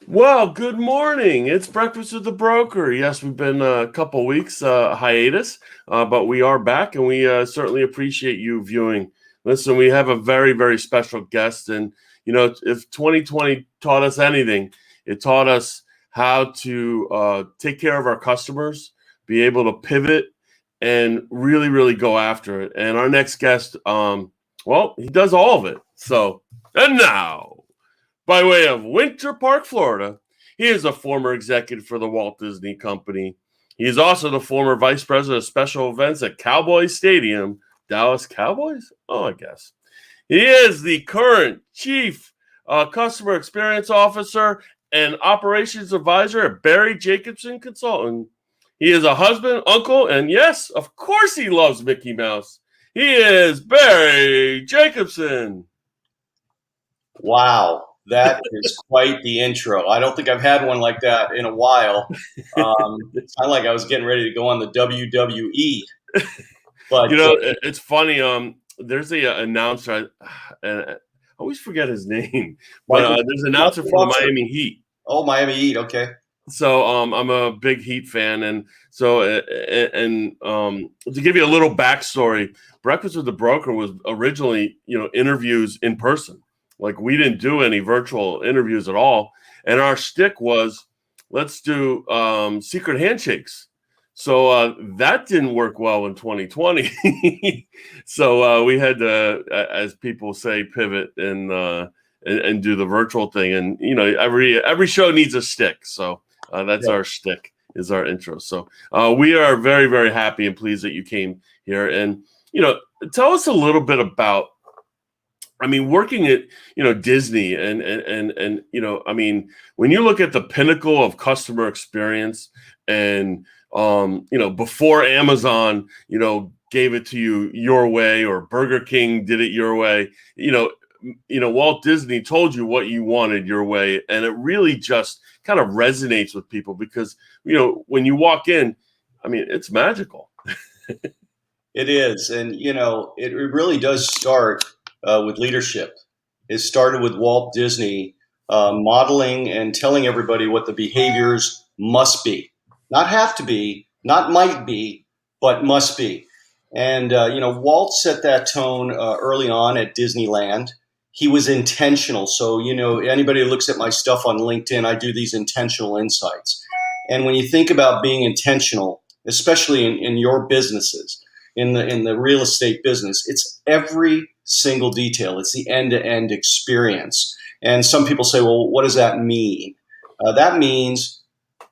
Well, good morning. It's Breakfast with the Broker. Yes, we've been a couple weeks hiatus, but we are back, and we certainly appreciate you viewing. Listen, we have a very, very special guest, and if 2020 taught us anything, it taught us how to take care of our customers, be able to pivot, and really, really go after it. And our next guest, well, he does all of it. So, and now, by way of Winter Park, Florida, he is a former executive for the Walt Disney Company. He is also the former vice president of special events at Cowboys Stadium, Dallas Cowboys? Oh, I guess. He is the current chief customer experience officer and operations advisor at Barry Jacobson Consulting. He is a husband, uncle, and yes, of course he loves Mickey Mouse. He is Barry Jacobson. Wow, that is quite the intro. I don't think I've had one like that in a while. It sounded like I was getting ready to go on the WWE. But It's funny. There's a announcer, and I always forget his name, but Michael, there's an announcer Michael for the Watson. Miami Heat. Oh, Miami Heat. Okay. So I'm a big Heat fan, and so to give you a little backstory, Breakfast with the Broker was originally interviews in person. Like, we didn't do any virtual interviews at all, and our shtick was, let's do secret handshakes. So that didn't work well in 2020. So we had to, as people say, pivot and do the virtual thing. And every show needs a stick. So that's Yeah. our shtick, is our intro. So we are very, very happy and pleased that you came here. And tell us a little bit about, working at Disney, and when you look at the pinnacle of customer experience, and before Amazon gave it to you your way, or Burger King did it your way, Walt Disney told you what you wanted your way, and it really just kind of resonates with people because when you walk in, it's magical. It is. And, it really does start with leadership. It started with Walt Disney modeling and telling everybody what the behaviors must be. Not have to be, not might be, but must be. And, Walt set that tone early on at Disneyland. He was intentional. So, anybody who looks at my stuff on LinkedIn, I do these intentional insights. And when you think about being intentional, especially in your businesses, in the real estate business, it's every single detail. It's the end-to-end experience. And some people say, well, what does that mean? That means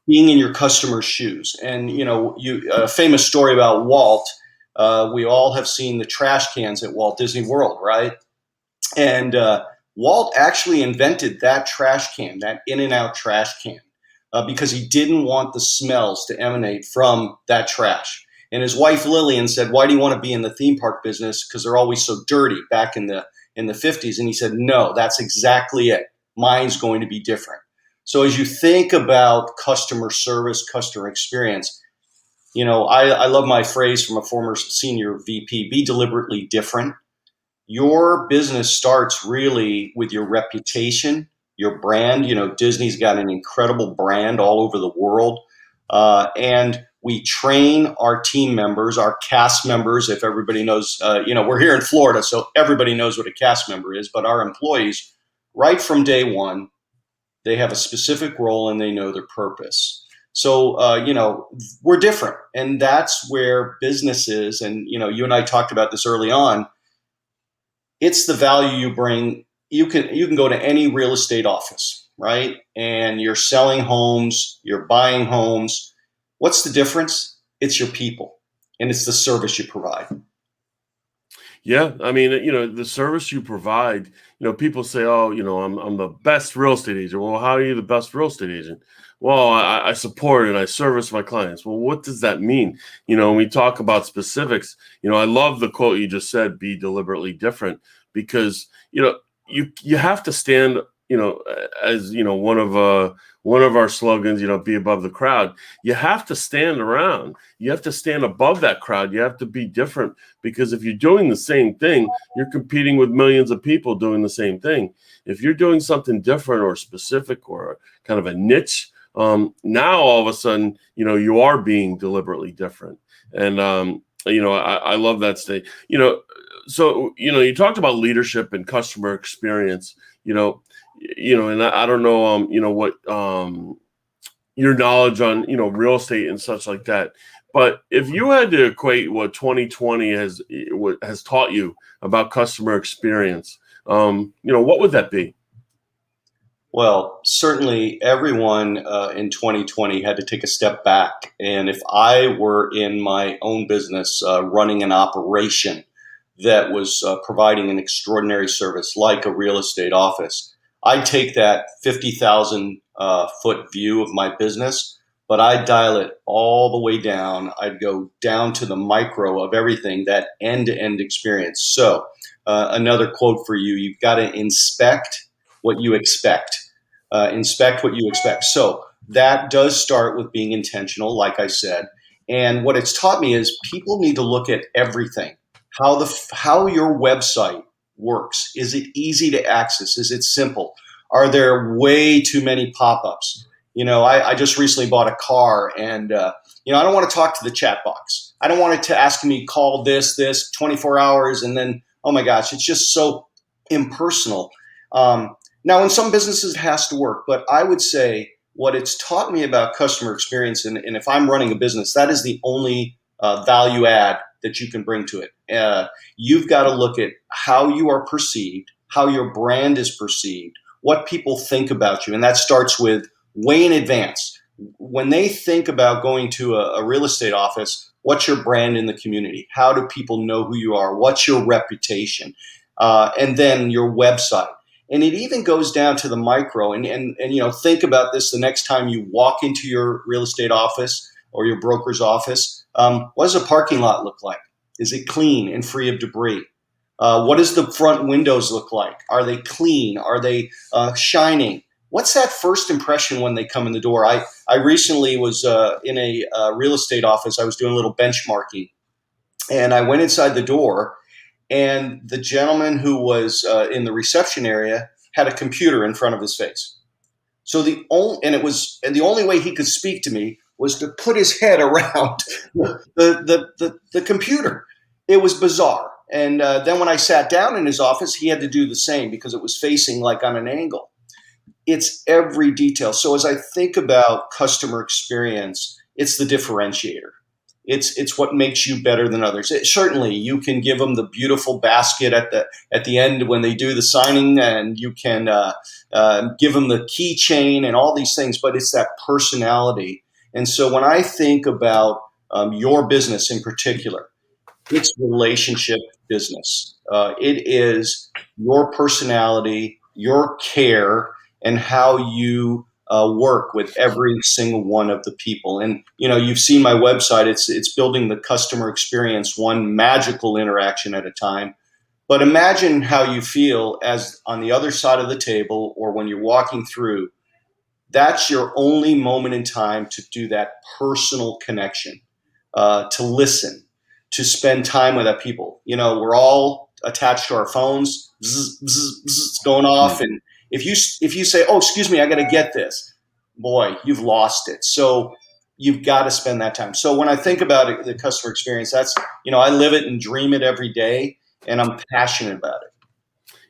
being in your customer's shoes. And a famous story about Walt. We all have seen the trash cans at Walt Disney World, right? And Walt actually invented that trash can, that in and out trash can, because he didn't want the smells to emanate from that trash. And his wife Lillian said, "Why do you want to be in the theme park business? Because they're always so dirty." Back in the 50s, and he said, "No, that's exactly it. Mine's going to be different." So as you think about customer service, customer experience, I love my phrase from a former senior VP: "Be deliberately different." Your business starts really with your reputation, your brand. Disney's got an incredible brand all over the world, and we train our team members, our cast members. If everybody knows, we're here in Florida, so everybody knows what a cast member is. But our employees, right from day one, they have a specific role and they know their purpose. So, we're different, and that's where business is. And you and I talked about this early on. It's the value you bring. You can go to any real estate office, right? And you're selling homes, you're buying homes. What's the difference? It's your people, and it's the service you provide. Yeah, the service you provide, people say, "Oh, I'm the best real estate agent." Well, how are you the best real estate agent? Well, I support and I service my clients. Well, what does that mean? When we talk about specifics, I love the quote you just said, "Be deliberately different," because you have to stand, as one of our slogans, be above the crowd. You have to stand around. You have to stand above that crowd. You have to be different, because if you're doing the same thing, you're competing with millions of people doing the same thing. If you're doing something different or specific or kind of a niche, now all of a sudden, you are being deliberately different. And, I love that state, so, you talked about leadership and customer experience, and I don't know, what, your knowledge on, real estate and such like that. But if you had to equate what 2020 has taught you about customer experience, what would that be? Well, certainly everyone in 2020 had to take a step back. And if I were in my own business running an operation that was providing an extraordinary service like a real estate office, I'd take that 50,000 foot view of my business, but I'd dial it all the way down. I'd go down to the micro of everything, that end to end experience. So, another quote for you: you've got to inspect what you expect. Inspect what you expect. So that does start with being intentional, like I said. And what it's taught me is people need to look at everything. How your website works. Is it easy to access? Is it simple? Are there way too many pop-ups? I just recently bought a car, and I don't want to talk to the chat box. I don't want it to ask me call this 24 hours, and then, oh my gosh, it's just so impersonal. Now, in some businesses, it has to work, but I would say what it's taught me about customer experience, and if I'm running a business, that is the only value add that you can bring to it. You've got to look at how you are perceived, how your brand is perceived, what people think about you, and that starts with way in advance. When they think about going to a real estate office, what's your brand in the community? How do people know who you are? What's your reputation? And then your website. And it even goes down to the micro. And think about this the next time you walk into your real estate office or your broker's office. What does a parking lot look like? Is it clean and free of debris? What does the front windows look like? Are they clean? Are they shining? What's that first impression when they come in the door? I recently was in a real estate office. I was doing a little benchmarking, and I went inside the door, and the gentleman who was in the reception area had a computer in front of his face. So the only way he could speak to me was to put his head around the computer. It was bizarre. And then when I sat down in his office, he had to do the same because it was facing like on an angle. It's every detail. So as I think about customer experience, it's the differentiator. It's what makes you better than others. Certainly, you can give them the beautiful basket at the end when they do the signing, and you can give them the keychain and all these things. But it's that personality. And so when I think about your business in particular, it's relationship business. It is your personality, your care, and how you work with every single one of the people. And you've seen my website. It's building the customer experience one magical interaction at a time. But imagine how you feel as on the other side of the table, or when you're walking through. That's your only moment in time to do that personal connection, to listen, to spend time with that people. We're all attached to our phones, bzz, bzz, bzz, going off, and if you say, "Oh, excuse me, I got to get this," boy, you've lost it. So you've got to spend that time. So when I think about it, the customer experience, that's I live it and dream it every day, and I'm passionate about it.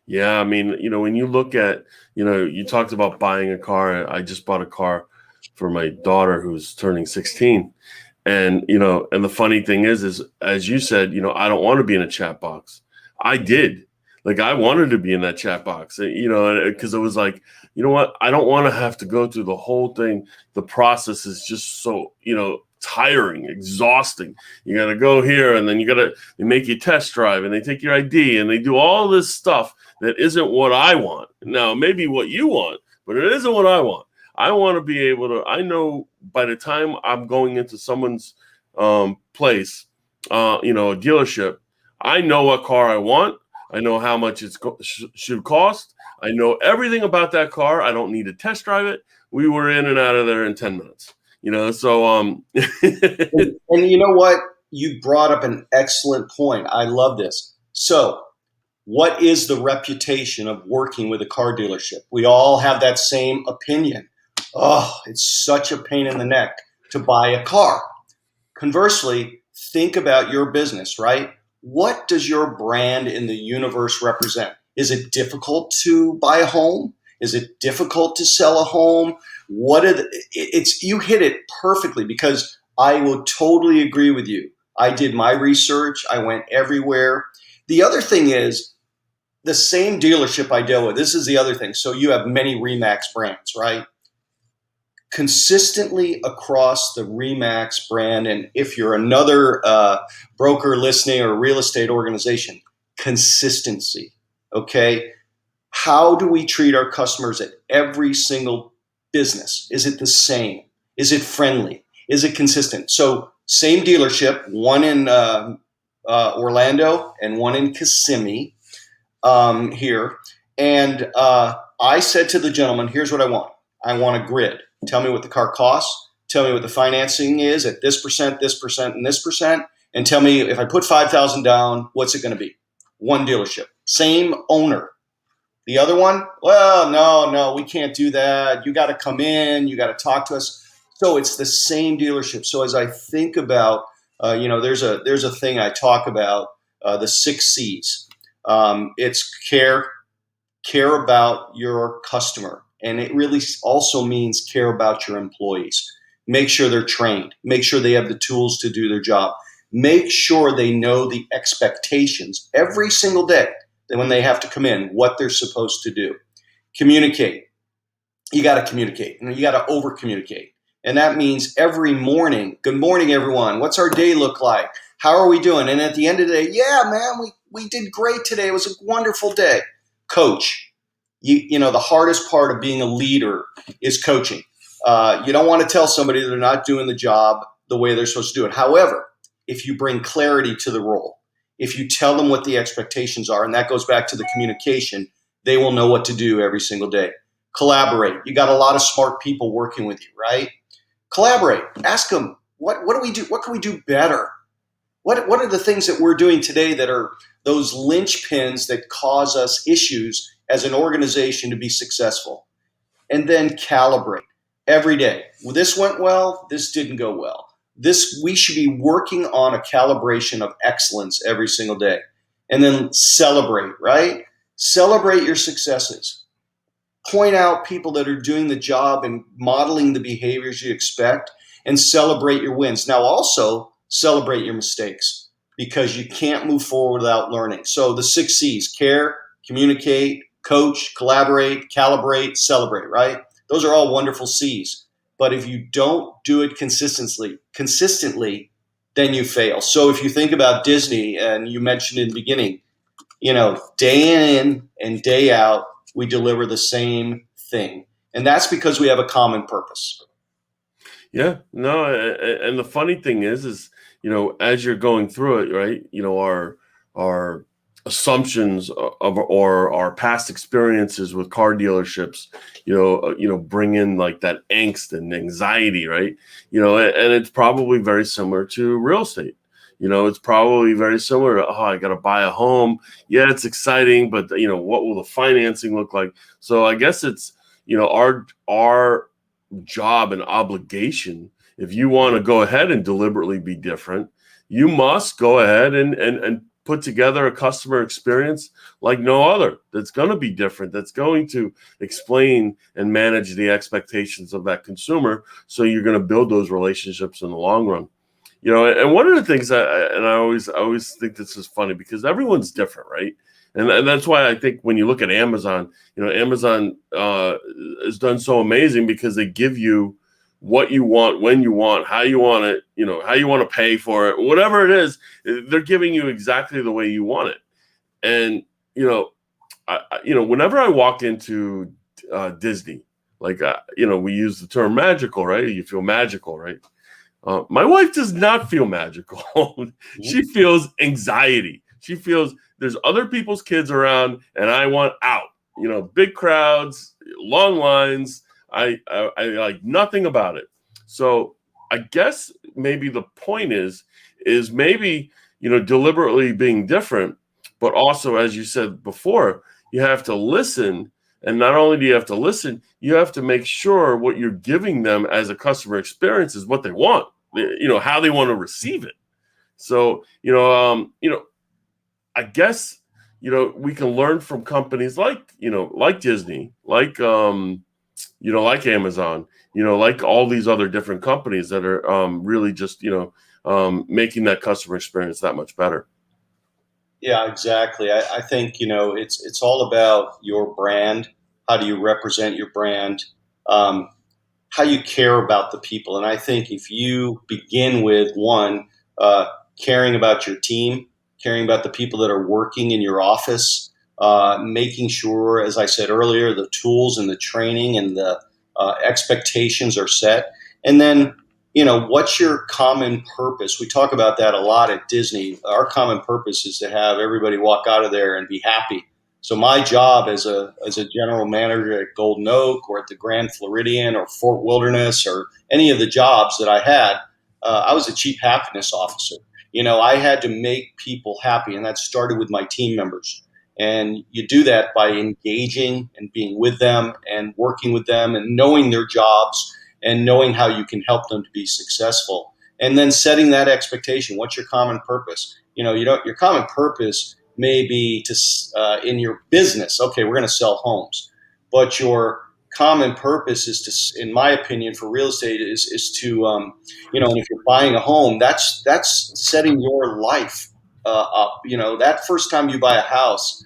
Yeah, I mean, when you look at, you talked about buying a car. I just bought a car for my daughter who's turning 16. And, and the funny thing is as you said, I don't want to be in a chat box. I did. Like, I wanted to be in that chat box, because it was like, you know what? I don't want to have to go through the whole thing. The process is just so, tiring, exhausting. You got to go here, and then they make you test drive, and they take your ID, and they do all this stuff that isn't what I want. Now, maybe what you want, but it isn't what I want. I want to be able to, I know by the time I'm going into someone's place, a dealership, I know what car I want. I know how much it should cost. I know everything about that car. I don't need to test drive it. We were in and out of there in 10 minutes. So and you know what? You brought up an excellent point. I love this. So, what is the reputation of working with a car dealership? We all have that same opinion. Oh, it's such a pain in the neck to buy a car. Conversely, think about your business, right? What does your brand in the universe represent? Is it difficult to buy a home? Is it difficult to sell a home? You hit it perfectly, because I will totally agree with you. I did my research. I went everywhere. The other thing is, the same dealership I deal with, this is the other thing. So you have many RE/MAX brands, right? Consistently across the RE/MAX brand, and if you're another broker listening or real estate organization, consistency, okay? How do we treat our customers at every single business? Is it the same? Is it friendly? Is it consistent? So same dealership, one in Orlando and one in Kissimmee here. And I said to the gentleman, here's what I want. I want a grid. Tell me what the car costs. Tell me what the financing is at this percent, and this percent. And tell me, if I put $5,000 down, what's it going to be? One dealership. Same owner. The other one, well, no, we can't do that. You got to come in. You got to talk to us. So it's the same dealership. So as I think about, there's a thing I talk about, the 6 C's. It's care about your customer. And it really also means care about your employees. Make sure they're trained. Make sure they have the tools to do their job. Make sure they know the expectations every single day that when they have to come in, what they're supposed to do. Communicate. You got to communicate, and you got to over communicate. And that means every morning, good morning, everyone. What's our day look like? How are we doing? And at the end of the day, yeah, man, we did great today. It was a wonderful day. Coach. The hardest part of being a leader is coaching. You don't want to tell somebody they're not doing the job the way they're supposed to do it. However, if you bring clarity to the role, if you tell them what the expectations are, and that goes back to the communication, they will know what to do every single day. Collaborate. You got a lot of smart people working with you, right? Collaborate. Ask them, what do we do? What can we do better? What are the things that we're doing today that are those linchpins that cause us issues as an organization to be successful? And then calibrate every day. Well, this went well. This didn't go well. We should be working on a calibration of excellence every single day. And then celebrate, right? Celebrate your successes. Point out people that are doing the job and modeling the behaviors you expect, and celebrate your wins. Now also celebrate your mistakes, because you can't move forward without learning. So the 6 C's: care, communicate, coach, collaborate, calibrate, celebrate, right? Those are all wonderful C's. But if you don't do it consistently, then you fail. So if you think about Disney, and you mentioned in the beginning, day in and day out, we deliver the same thing. And that's because we have a common purpose. Yeah, no, and the funny thing is, as you're going through it, right? Our assumptions or our past experiences with car dealerships, bring in like that angst and anxiety, right? And it's probably very similar to real estate. It's probably very similar to, I got to buy a home. Yeah, it's exciting, but what will the financing look like? So I guess it's, our job and obligation, if you want to go ahead and deliberately be different, you must go ahead and put together a customer experience like no other, that's going to be different, that's going to explain and manage the expectations of that consumer, so you're going to build those relationships in the long run. And one of the things I always think this is funny, because everyone's different, right? And that's why I think when you look at Amazon, Amazon has done so amazing, because they give you what you want, when you want, how you want it, how you want to pay for it, whatever it is, they're giving you exactly the way you want it. And, whenever I walk into Disney, like, we use the term magical, right? You feel magical, right? My wife does not feel magical. She feels anxiety. She feels there's other people's kids around, and I want out. big crowds, long lines. I like nothing about it. So I guess maybe the point is maybe, deliberately being different, but also, as you said before, you have to listen. And not only do you have to listen, you have to make sure what you're giving them as a customer experience is what they want, how they want to receive it. So, I guess, we can learn from companies like Disney, like Amazon, like all these other different companies that are really just, making that customer experience that much better. Yeah, exactly. I think it's all about your brand. How do you represent your brand? Um, how you care about the people. And I think if you begin with one, uh, caring about your team, caring about the people that are working in your office, making sure, as I said earlier, the tools and the training and the expectations are set. And then, what's your common purpose? We talk about that a lot at Disney. Our common purpose is to have everybody walk out of there and be happy. So my job as a general manager at Golden Oak or at the Grand Floridian or Fort Wilderness or any of the jobs that I had, I was a chief happiness officer. I had to make people happy, and that started with my team members. And you do that by engaging and being with them and working with them and knowing their jobs and knowing how you can help them to be successful. And then setting that expectation. What's your common purpose? Your common purpose may be to in your business. Okay, we're going to sell homes, but your common purpose is to, in my opinion, for real estate is to, and if you're buying a home, that's setting your life up. That first time you buy a house,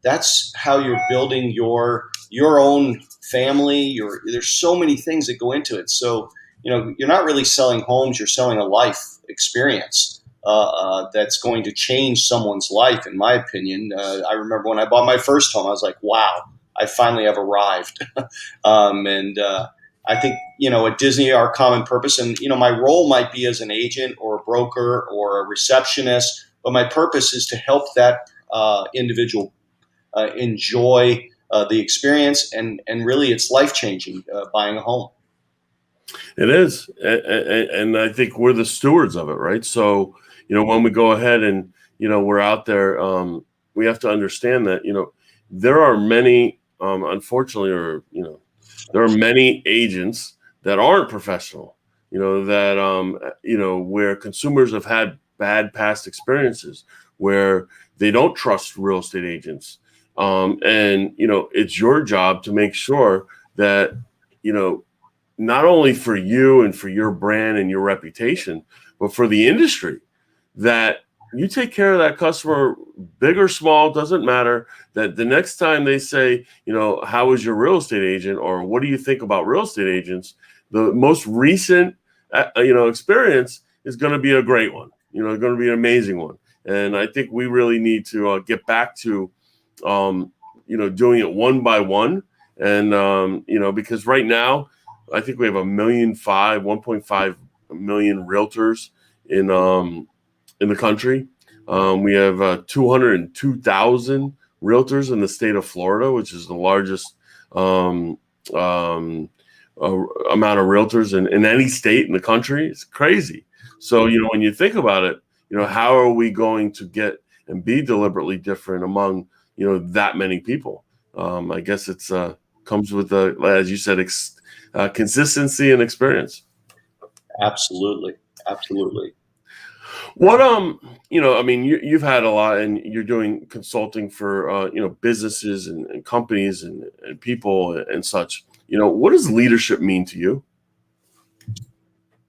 that's how you're building your own family. There's so many things that go into it. So you're not really selling homes; you're selling a life experience that's going to change someone's life, in my opinion. I remember when I bought my first home, I was like, wow, I finally have arrived. And I think, at Disney, our common purpose, and, my role might be as an agent or a broker or a receptionist, but my purpose is to help that individual enjoy the experience. And really, it's life changing buying a home. It is. And I think we're the stewards of it, right? So, when we go ahead and, we're out there, we have to understand that, there are many, unfortunately, there are many agents that aren't professional, that, where consumers have had bad past experiences where they don't trust real estate agents. And, it's your job to make sure that, not only for you and for your brand and your reputation, but for the industry, that you take care of that customer, big or small, doesn't matter. That the next time they say, how is your real estate agent, or what do you think about real estate agents? The most recent, experience is going to be a great one. Going to be an amazing one. And I think we really need to get back to, doing it one by one. And, because right now, I think we have 1.5 million realtors in the country. We have 202,000 realtors in the state of Florida, which is the largest amount of realtors in any state in the country. It's crazy. So, when you think about it, how are we going to get and be deliberately different among, that many people? I guess it's comes with, as you said, consistency and experience. Absolutely. Absolutely. What I mean, you've had a lot, and you're doing consulting for businesses and companies and people and such. What does leadership mean to you?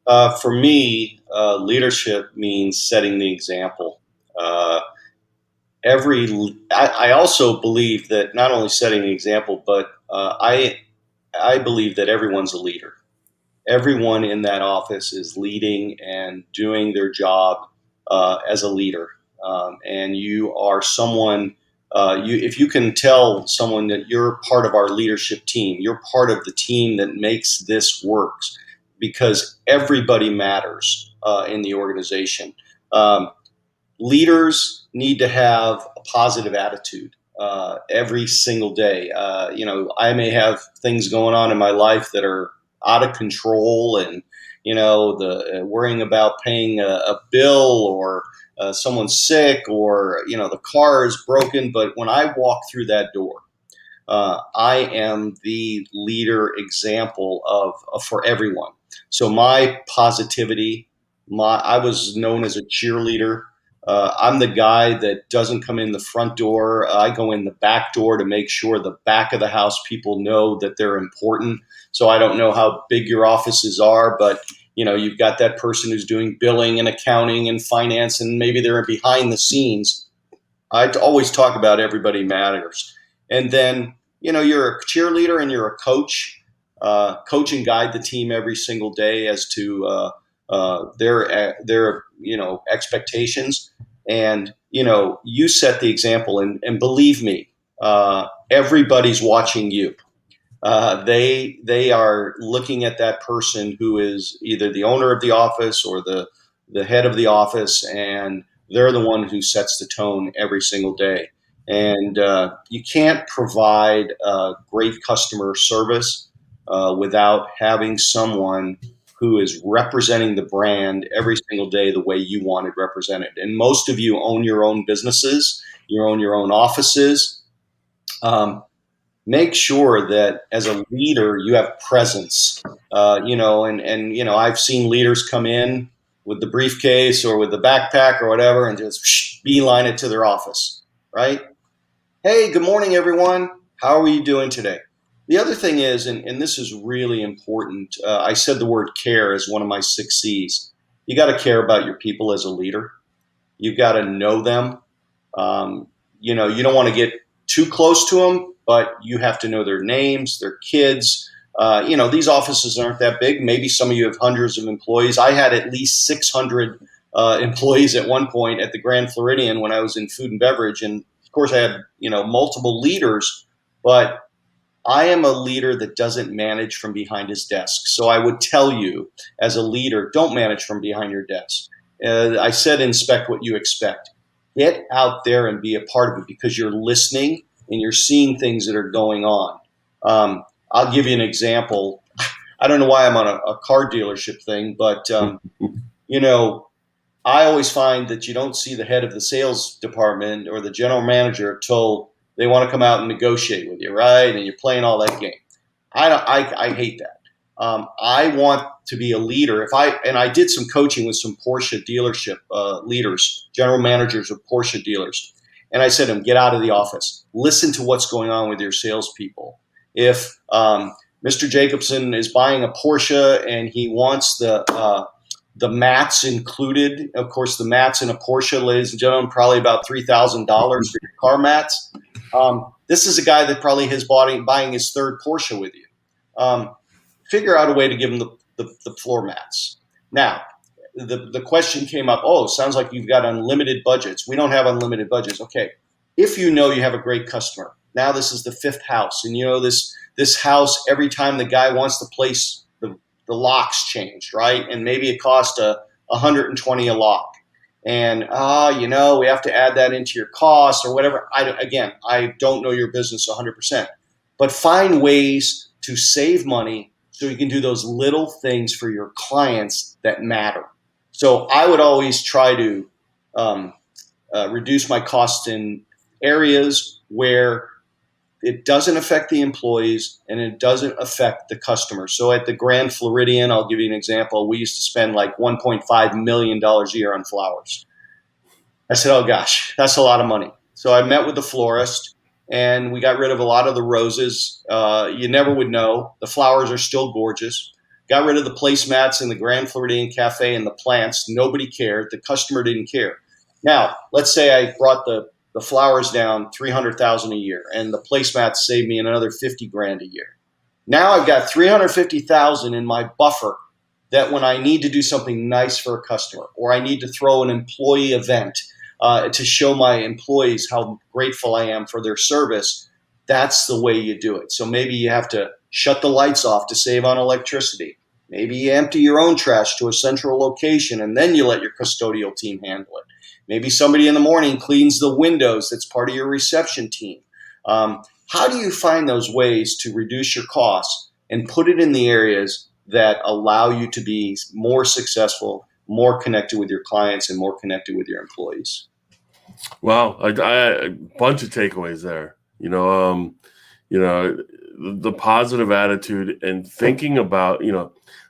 For me, leadership means setting the example. Uh, I also believe that not only setting the example, but I believe that everyone's a leader. Everyone in that office is leading and doing their job as a leader. And you are someone. If you can tell someone that you're part of our leadership team, you're part of the team that makes this work, because everybody matters in the organization. Leaders need to have a positive attitude. every single day. I may have things going on in my life that are out of control, and the worrying about paying a bill, or someone's sick, or the car is broken. But when I walk through that door, I am the leader example for everyone. So my positivity, I was known as a cheerleader. I'm the guy that doesn't come in the front door. I go in the back door to make sure the back of the house people know that they're important. So I don't know how big your offices are, but you've got that person who's doing billing and accounting and finance, and maybe they're behind the scenes. I always talk about everybody matters. And then, you're a cheerleader and you're a coach. Coach and guide the team every single day as to their expectations. And, you set the example. And believe me, everybody's watching you. They are looking at that person who is either the owner of the office or the head of the office, and they're the one who sets the tone every single day. And you can't provide great customer service without having someone who is representing the brand every single day the way you want it represented. And most of you own your own businesses, you own your own offices. Make sure that as a leader you have presence. I've seen leaders come in with the briefcase or with the backpack or whatever and just beeline it to their office, right? Hey, good morning, everyone. How are you doing today? The other thing is, and this is really important, I said the word care as one of my 6 C's. You got to care about your people as a leader. You've got to know them. You don't want to get too close to them, but you have to know their names, their kids. These offices aren't that big. Maybe some of you have hundreds of employees. I had at least 600 employees at one point at the Grand Floridian when I was in food and beverage. And of course I had, multiple leaders, but I am a leader that doesn't manage from behind his desk. So I would tell you as a leader, don't manage from behind your desk. I said, inspect what you expect. Get out there and be a part of it because you're listening and you're seeing things that are going on. I'll give you an example. I don't know why I'm on a car dealership thing, but, I always find that you don't see the head of the sales department or the general manager till they want to come out and negotiate with you, right? And you're playing all that game. I hate that. I want to be a leader. I did some coaching with some Porsche dealership leaders, general managers of Porsche dealers. And I said to them, get out of the office. Listen to what's going on with your salespeople. If Mr. Jacobson is buying a Porsche and he wants the mats included, of course, the mats in a Porsche, ladies and gentlemen, probably about $3,000 for your car mats. This is a guy that probably is buying his third Porsche with you. Figure out a way to give him the floor mats. Now, the question came up, sounds like you've got unlimited budgets. We don't have unlimited budgets. Okay. If you have a great customer, now this is the 5th house, and this house, every time the guy wants to place the locks changed, right? And maybe it cost $120 a lock. And, we have to add that into your cost or whatever. I don't know your business 100%, but find ways to save money so you can do those little things for your clients that matter. So I would always try to reduce my costs in areas where it doesn't affect the employees and it doesn't affect the customer. So at the Grand Floridian, I'll give you an example. We used to spend like $1.5 million a year on flowers. I said, oh gosh, that's a lot of money. So I met with the florist and we got rid of a lot of the roses. You never would know. The flowers are still gorgeous. Got rid of the placemats in the Grand Floridian Cafe and the plants. Nobody cared. The customer didn't care. Now, let's say I brought the flowers down $300,000 a year, and the placemats saved me another $50,000 a year. Now I've got $350,000 in my buffer that when I need to do something nice for a customer, or I need to throw an employee event to show my employees how grateful I am for their service, that's the way you do it. So maybe you have to shut the lights off to save on electricity. Maybe you empty your own trash to a central location, and then you let your custodial team handle it. Maybe somebody in the morning cleans the windows that's part of your reception team. How do you find those ways to reduce your costs and put it in the areas that allow you to be more successful, more connected with your clients, and more connected with your employees? Wow, a bunch of takeaways there. The positive attitude and thinking about,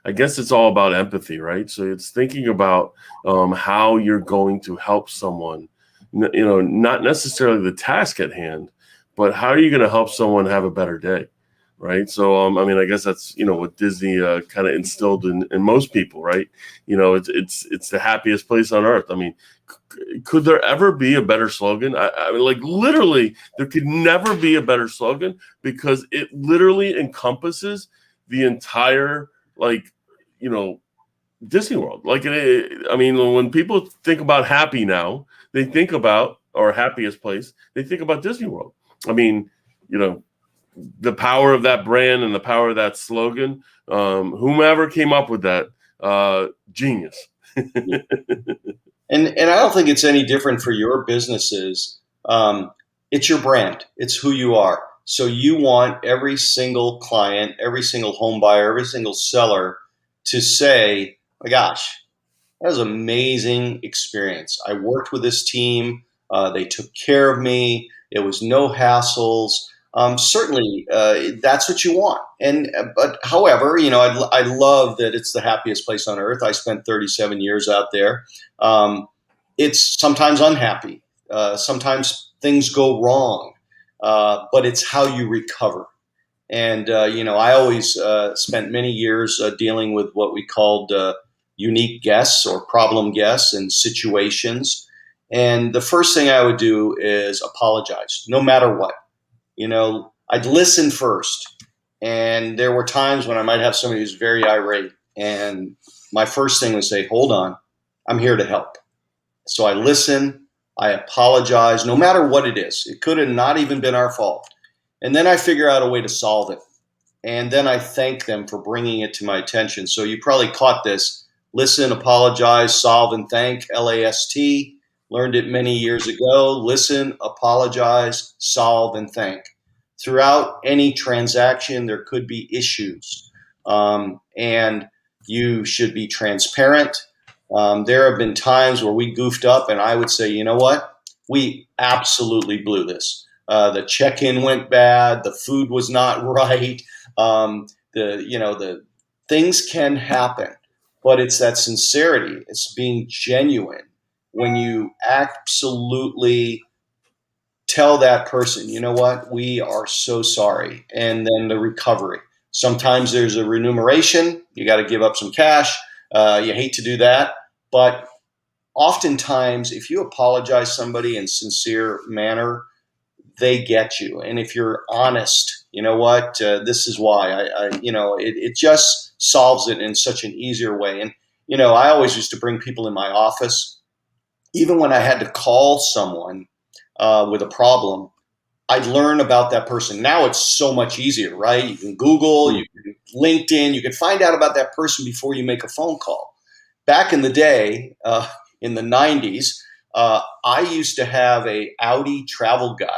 I guess it's all about empathy, right? So it's thinking about how you're going to help someone, not necessarily the task at hand, but how are you going to help someone have a better day, right? So, I guess that's, what Disney kind of instilled in most people, right? It's the happiest place on earth. I mean, could there ever be a better slogan? I mean, like literally, there could never be a better slogan because it literally encompasses the entire, Disney World. When people think about happy now, they think about, or happiest place, they think about Disney World. I mean, the power of that brand and the power of that slogan, whomever came up with that, genius. And I don't think it's any different for your businesses. It's your brand. It's who you are. So you want every single client, every single home buyer, every single seller to say, my gosh, that was an amazing experience. I worked with this team. They took care of me. It was no hassles. Certainly, that's what you want. But however, I love that it's the happiest place on earth. I spent 37 years out there. It's sometimes unhappy. Sometimes things go wrong, but it's how you recover. And I always spent many years dealing with what we called unique guests or problem guests and situations. And the first thing I would do is apologize, no matter what. I'd listen first. And there were times when I might have somebody who's very irate. And my first thing was say, hold on, I'm here to help. So I listen, I apologize, no matter what it is. It could have not even been our fault. And then I figure out a way to solve it. And then I thank them for bringing it to my attention. So you probably caught this. Listen, apologize, solve, and thank, LAST. Learned it many years ago. Listen, apologize, solve, and thank. Throughout any transaction, there could be issues. And you should be transparent. There have been times where we goofed up and I would say, you know what? We absolutely blew this. The check-in went bad. The food was not right. The things can happen, but it's that sincerity. It's being genuine when you absolutely tell that person, you know what, we are so sorry. And then the recovery. Sometimes there's a remuneration. You got to give up some cash. You hate to do that. But oftentimes, if you apologize to somebody in sincere manner, they get you. And if you're honest, you know what, this is why. It just solves it in such an easier way. And, I always used to bring people in my office. Even when I had to call someone with a problem, I'd learn about that person. Now it's so much easier, right? You can Google, you can LinkedIn, you can find out about that person before you make a phone call. Back in the day, in the 90s, I used to have a Audi travel guide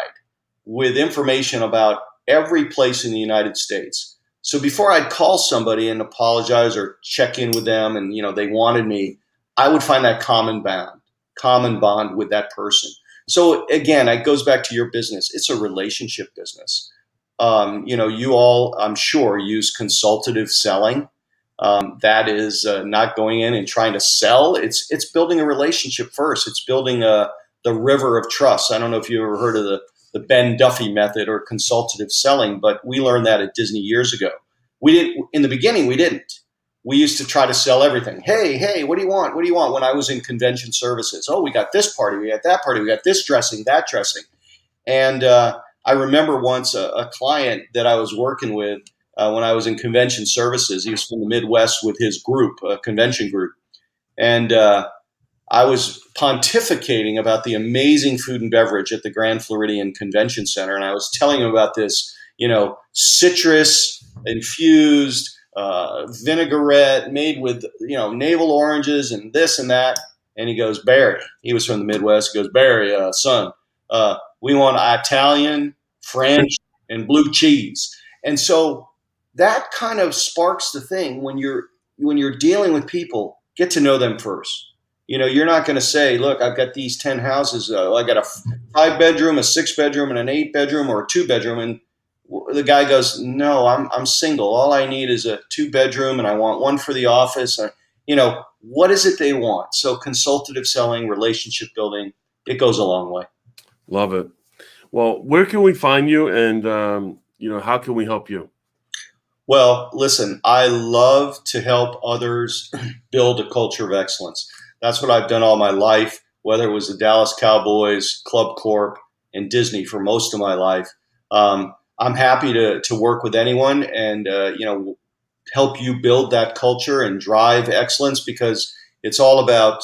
with information about every place in the United States. So before I'd call somebody and apologize or check in with them and, they wanted me, I would find that common bond with that person. So again, it goes back to your business. It's a relationship business. You all, I'm sure, use consultative selling. That is not going in and trying to sell. It's building a relationship first. It's building the river of trust. I don't know if you ever heard of the Ben Duffy method or consultative selling, but we learned that at Disney years ago. We didn't in the beginning. We didn't. We used to try to sell everything. Hey, what do you want? What do you want? When I was in convention services, oh, we got this party, we got that party, we got this dressing, that dressing. And I remember once a client that I was working with when I was in convention services. He was from the Midwest with his group, a convention group. And I was pontificating about the amazing food and beverage at the Grand Floridian Convention Center. And I was telling him about this, citrus infused vinaigrette made with, navel oranges and this and that. And he goes, Barry, he was from the Midwest. He goes, Barry, son, we want Italian, French, and blue cheese. And so that kind of sparks the thing when you're dealing with people, get to know them first. You're not going to say, look, I've got these 10 houses. I got a 5-bedroom, a 6-bedroom, and an 8-bedroom, or a 2-bedroom. And the guy goes, no, I'm single. All I need is a 2-bedroom, and I want one for the office. What is it they want? So consultative selling, relationship building, it goes a long way. Love it. Well, where can we find you, and how can we help you? Well, listen, I love to help others build a culture of excellence. That's what I've done all my life, whether it was the Dallas Cowboys, Club Corp, and Disney for most of my life. I'm happy to work with anyone and help you build that culture and drive excellence, because it's all about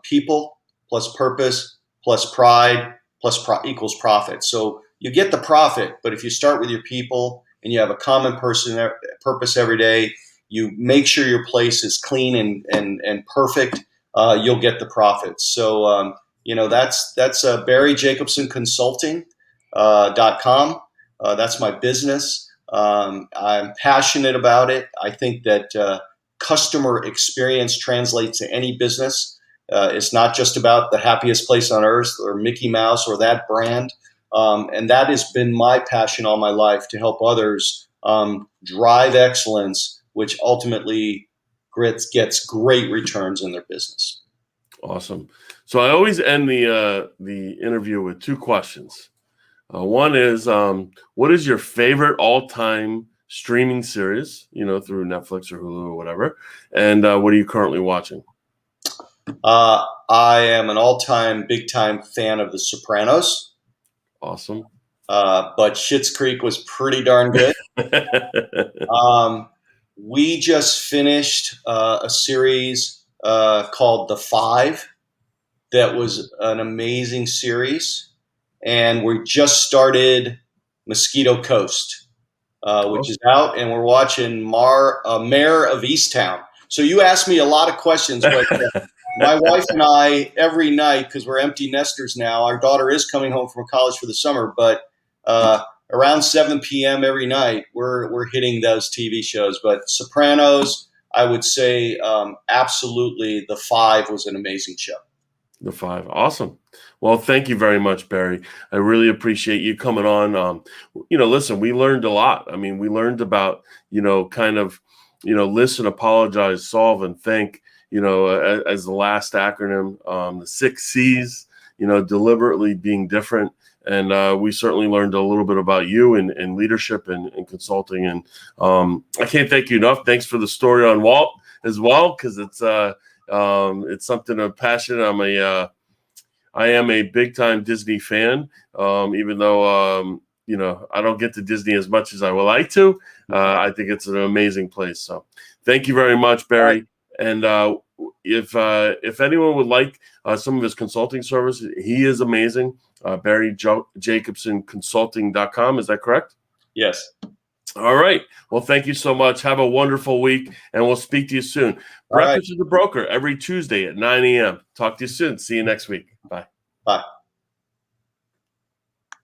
people plus purpose plus pride plus equals profit. So you get the profit, but if you start with your people and you have a common purpose every day, you make sure your place is clean and perfect, you'll get the profits. So that's Barry Jacobson Consulting.com. That's my business. I'm passionate about it. I think that customer experience translates to any business. It's not just about the happiest place on earth or Mickey Mouse or that brand. And that has been my passion all my life, to help others drive excellence, which ultimately gets great returns in their business. Awesome. So I always end the interview with 2 questions. One is, what is your favorite all-time streaming series, through Netflix or Hulu or whatever? And what are you currently watching? I am an all-time big-time fan of The Sopranos. Awesome. But Schitt's Creek was pretty darn good. We just finished a series called The Five that was an amazing series. And we just started Mosquito Coast, which is out, and we're watching Mayor of Easttown. So you asked me a lot of questions, but my wife and I, every night, because we're empty nesters now, our daughter is coming home from college for the summer, but around 7 p.m. every night, we're hitting those TV shows. But Sopranos, I would say absolutely The Five was an amazing show. The Five. Awesome. Well, thank you very much, Barry. I really appreciate you coming on. Listen, we learned a lot. I mean, we learned about, listen, apologize, solve, and think, as the last acronym, the 6 C's, deliberately being different. And we certainly learned a little bit about you and leadership and consulting. And I can't thank you enough. Thanks for the story on Walt as well, because it's something I'm passionate. I am a big time Disney fan, even though I don't get to Disney as much as I would like to. I think it's an amazing place. So thank you very much, Barry. And if anyone would like some of his consulting services, he is amazing. Barry Jacobson Consulting.com. Is that correct? Yes. All right. Well, thank you so much. Have a wonderful week, and we'll speak to you soon. Breakfast with the Broker every Tuesday at 9 a.m. Talk to you soon. See you next week. Bye. Bye.